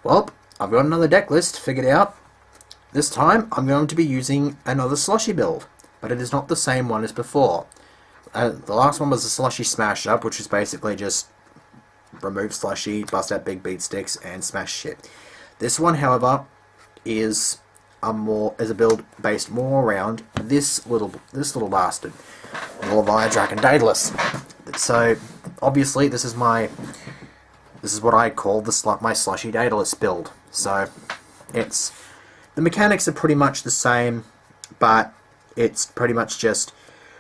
Well, I've got another deck list figured out. This time I'm going to be using another Slushy build, but it is not the same one as before. The last one was a Slushy Smash Up, which is basically just remove Slushy, bust out big beat sticks, and smash shit. This one, however, is a build based more around this little bastard, Leviathan Dragon Daedalus. So obviously this is what I call my Slushy Daedalus build. So the mechanics are pretty much the same, but it's pretty much just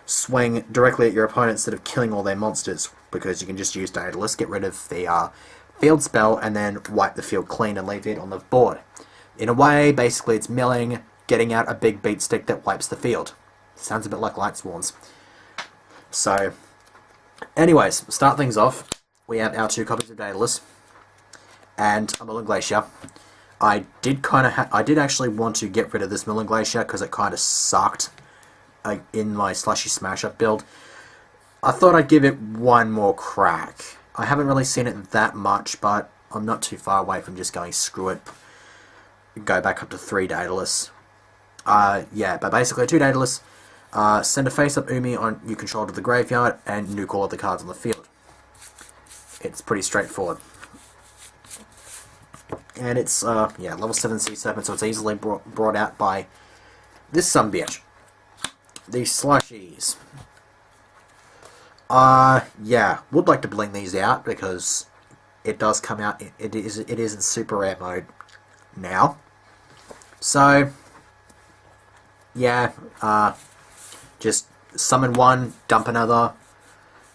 swing directly at your opponent instead of killing all their monsters, because you can just use Daedalus, get rid of the field spell, and then wipe the field clean and leave it on the board. In a way, basically it's milling, getting out a big beat stick that wipes the field. Sounds a bit like Light Sworns. So, anyways, start things off. We have our 2 copies of Daedalus and a Millen Glacier. I did actually want to get rid of this Millen Glacier because it kind of sucked in my Slushy Smash Up build. I thought I'd give it one more crack. I haven't really seen it that much, but I'm not too far away from just going screw it. Go back up to 3 Daedalus. Yeah, but basically 2 Daedalus. Send a face-up Umi on you control to the graveyard, and nuke all of the cards on the field. It's pretty straightforward. And it's, yeah, level 7 Sea Serpent, so it's easily brought out by this sumbitch. The Slushies. Yeah, would like to bling these out, because it does come out, it is in super rare mode now. So, yeah, just summon one, dump another,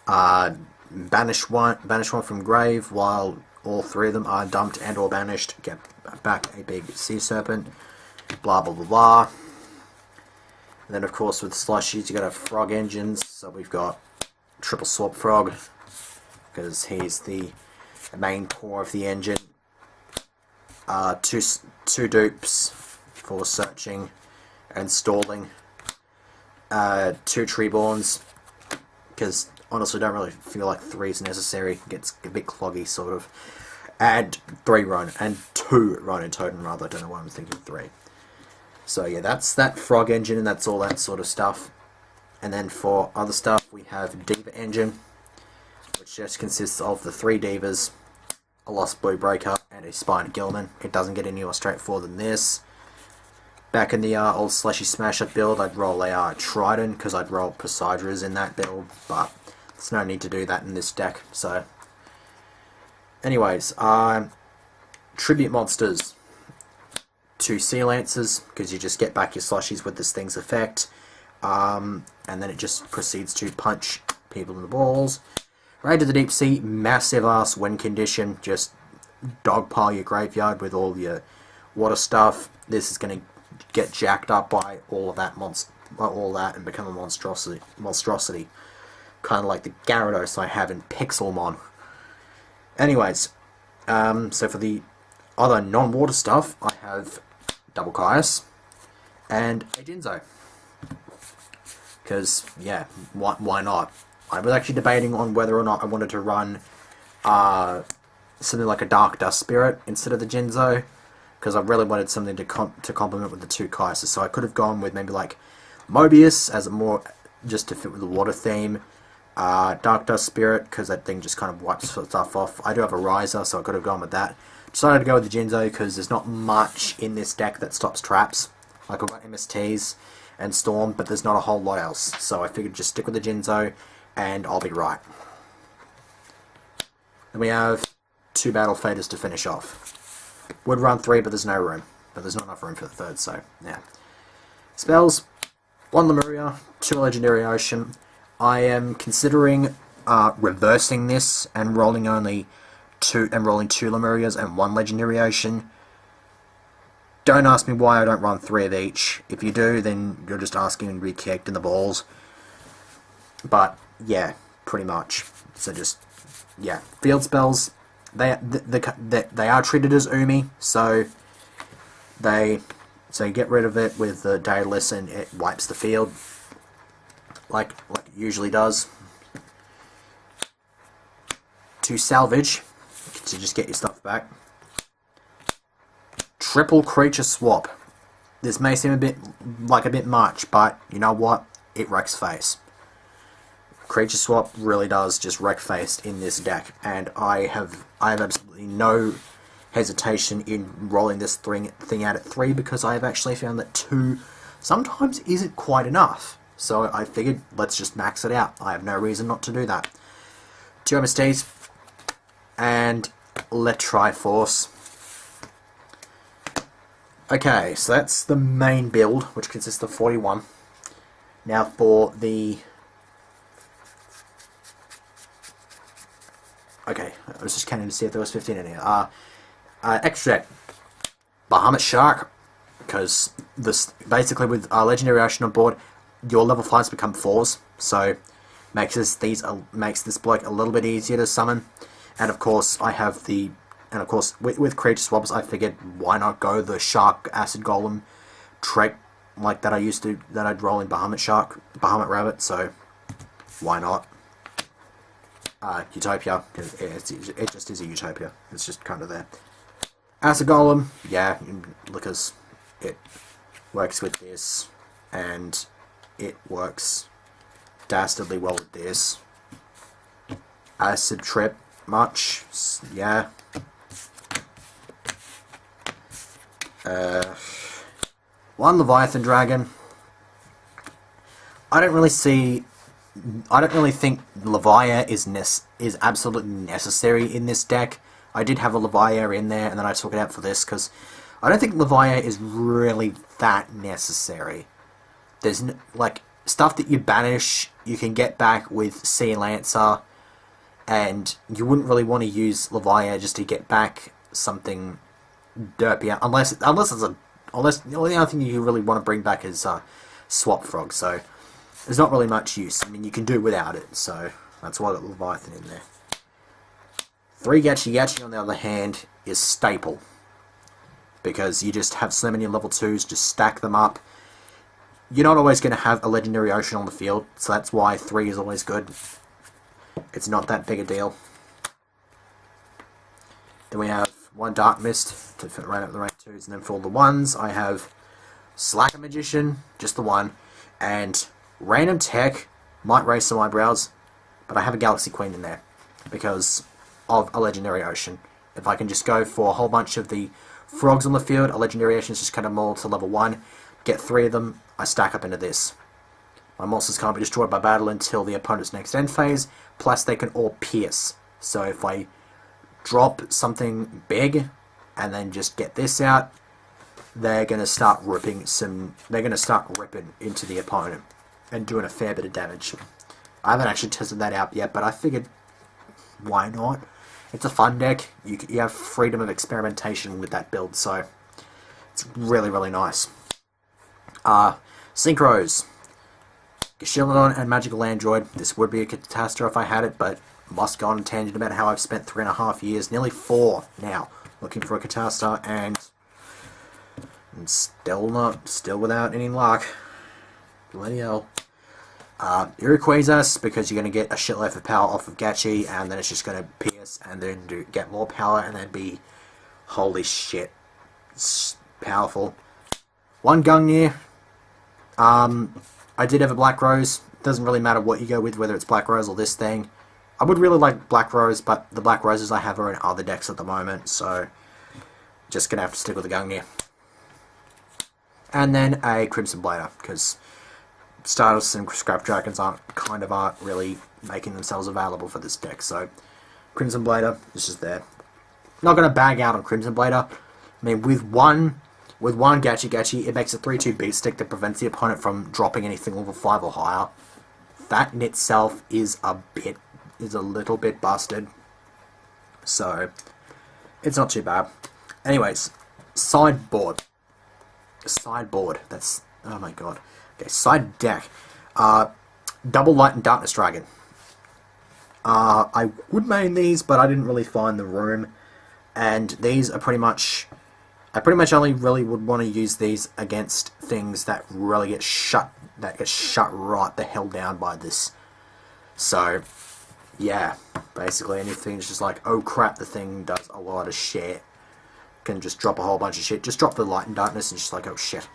banish one from grave while all 3 of them are dumped and or banished, get back a big Sea Serpent, blah blah blah blah. And then of course with Slushies you got a Frog Engines, so we've got Triple Swap Frog, because he's the main core of the engine. 2 dupes for searching and stalling. 2 Treeborns, because honestly don't really feel like 3 is necessary. It gets a bit cloggy sort of. And 3 Ronin, and 2 Ronin Totem rather. I don't know why I'm thinking 3. So yeah, that's that Frog Engine, and that's all that sort of stuff. And then for other stuff we have Diva Engine, which just consists of the 3 Divas, a Lost Blue Breaker, and a Spined Gilman. It doesn't get any more straightforward than this. Back in the old Slushy Smash Up build, I'd roll a Trident, because I'd roll Poseidras in that build, but there's no need to do that in this deck. So, anyways, Tribute Monsters. 2 Sea Lancers, because you just get back your Slushies with this thing's effect, and then it just proceeds to punch people in the balls. Raid to the Deep Sea, massive ass win condition, just dogpile your graveyard with all your water stuff. This is going to get jacked up by all of that and become a monstrosity. Kind of like the Gyarados I have in Pixelmon. Anyways, so for the other non-water stuff, I have Double Caius and a Jinzo. Because, yeah, why not? I was actually debating on whether or not I wanted to run something like a Dark Dust Spirit instead of the Jinzo, because I really wanted something to complement with the 2 Caiuses. So I could have gone with maybe like Mobius as a more, just to fit with the water theme, Dark Dust Spirit, because that thing just kind of wipes stuff off. I do have a Riser, so I could have gone with that. Decided to go with the Jinzo because there's not much in this deck that stops traps. Like I've got MSTs and Storm, but there's not a whole lot else. So I figured just stick with the Jinzo and I'll be right. Then we have 2 Battle Faders to finish off. Would run 3, but there's no room. But there's not enough room for the 3rd, so yeah. Spells, 1 Lemuria, 2 Legendary Ocean. I am considering reversing this and rolling only 2 Lemurias and 1 Legendary Ocean. Don't ask me why I don't run 3 of each. If you do, then you're just asking to be kicked in the balls. But yeah, pretty much. So just, yeah, field spells. They are treated as Umi, so you get rid of it with the Daedalus and it wipes the field like it usually does. To salvage, to just get your stuff back. triple creature swap. This may seem a bit much, but you know what? It wrecks face. Creature swap really does just wreck face in this deck, and I have absolutely no hesitation in rolling this thing out at 3 because I have actually found that 2 sometimes isn't quite enough. So I figured let's just max it out. I have no reason not to do that. 2 MSTs and let Triforce. Okay, so that's the main build, which consists of 41. Now for the... Okay, I was just counting to see if there was 15 in here. Extra deck. Bahamut Shark, because this basically with Legendary Ocean on board, your level 5s become 4s, so makes this bloke a little bit easier to summon. And of course, with creature swaps, I figured why not go the Shark Acid Golem trait like that I'd roll in Bahamut Rabbit, so why not? Utopia, it just is a Utopia. It's just kind of there. Acid Golem, yeah, because it works with this, and it works dastardly well with this. Acid Trip, much, yeah. One Leviathan Dragon. I don't really think Levia is absolutely necessary in this deck. I did have a Levia in there, and then I took it out for this, because I don't think Levia is really that necessary. There's, stuff that you banish, you can get back with Sea Lancer, and you wouldn't really want to use Levia just to get back something derpier, unless the only thing you really want to bring back is Swap Frog, so there's not really much use. I mean, you can do without it, so that's why I got Leviathan in there. 3 Gachi Gachi, on the other hand, is staple, because you just have so many level 2s, just stack them up. You're not always going to have a Legendary Ocean on the field, so that's why 3 is always good. It's not that big a deal. Then we have 1 Dark Mist to fit right up the rank 2s, and then for all the 1s, I have Slacker Magician, just the 1, and Random Tech might raise some eyebrows, but I have a Galaxy Queen in there because of a Legendary Ocean. If I can just go for a whole bunch of the frogs on the field, a Legendary Ocean is just kind of more to level 1, get 3 of them, I stack up into this. My monsters can't be destroyed by battle until the opponent's next end phase, plus they can all pierce. So if I drop something big and then just get this out, they're going to start ripping into the opponent and doing a fair bit of damage. I haven't actually tested that out yet, but I figured why not? It's a fun deck. You have freedom of experimentation with that build, so it's really, really nice. Synchros. Gashilodon and Magical Android. This would be a catastrophe if I had it, but must go on a tangent about how I've spent 3.5 years, nearly 4 now, looking for a Catastar, and still without any luck. Bloody hell. Iroquois, because you're going to get a shitload of power off of Gachi, and then it's just going to pierce, and then get more power, and then be, holy shit, it's powerful. 1 Gungnir. I did have a Black Rose. Doesn't really matter what you go with, whether it's Black Rose or this thing. I would really like Black Rose, but the Black Roses I have are in other decks at the moment, so just going to have to stick with the Gungnir. And then a Crimson Blader, because Stardust and Scrap Dragons aren't really making themselves available for this deck, so Crimson Blader is just there. Not going to bag out on Crimson Blader. I mean, with one Gachi Gachi, it makes a 3/2 beat stick that prevents the opponent from dropping anything level 5 or higher. That in itself is a little bit busted, so it's not too bad. Anyways, sideboard. That's, oh my god. Okay, side deck. Double Light and Darkness Dragon. I would main these, but I didn't really find the room. And these are pretty much... I pretty much only really would want to use these against things that really get shut right the hell down by this. So, yeah. Basically anything is just like, oh crap, the thing does a lot of shit. can just drop a whole bunch of shit. Just drop the Light and Darkness and just like, oh shit,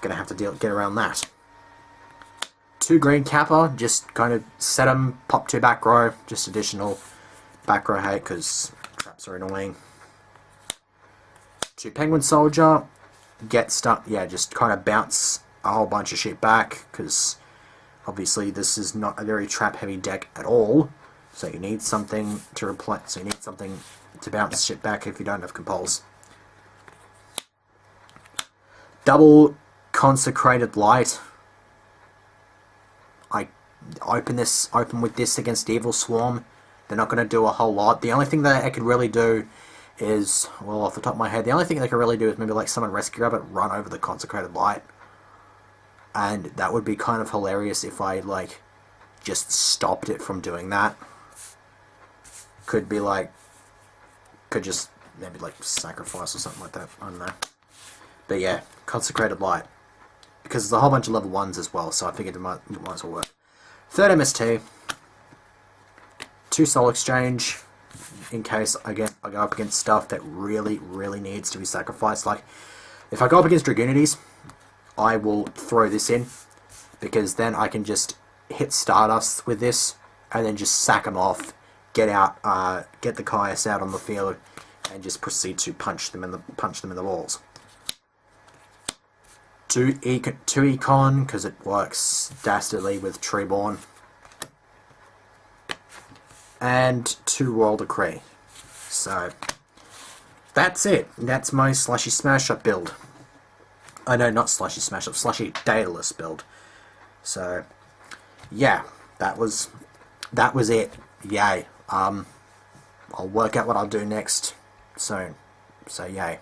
gonna have to get around that. 2 green Kappa, just kind of set them, pop 2 back row, just additional back row hate because traps are annoying. 2 Penguin Soldier, get stuck, yeah, just kind of bounce a whole bunch of shit back because obviously this is not a very trap heavy deck at all, so you need something to replace, so you need something to bounce shit back if you don't have Compulse. Double Consecrated Light. I open with this against Evil Swarm. They're not going to do a whole lot. The only thing that I could really do is, well, off the top of my head, the only thing they could really do is maybe like summon Rescue Rabbit, run over the Consecrated Light. And that would be kind of hilarious if I, like, just stopped it from doing that. Could be like, could just maybe like sacrifice or something like that. I don't know. But yeah, Consecrated Light. Because there's a whole bunch of level 1s as well, so I figured it might as well work. 3rd MST. 2 Soul Exchange. In case I go up against stuff that really, really needs to be sacrificed. Like, if I go up against Dragoonides, I will throw this in. Because then I can just hit Stardust with this, and then just sack them off. Get the Caius out on the field, and just proceed to punch them in the walls. 2 Econ, because it works dastardly with Treeborn. And 2 Royal Decree. So, that's it. That's my Slushy Smash Up build. Oh no, not Slushy Smash Up, Slushy Daedalus build. So, yeah, that was it. Yay. I'll work out what I'll do next soon. So, yay.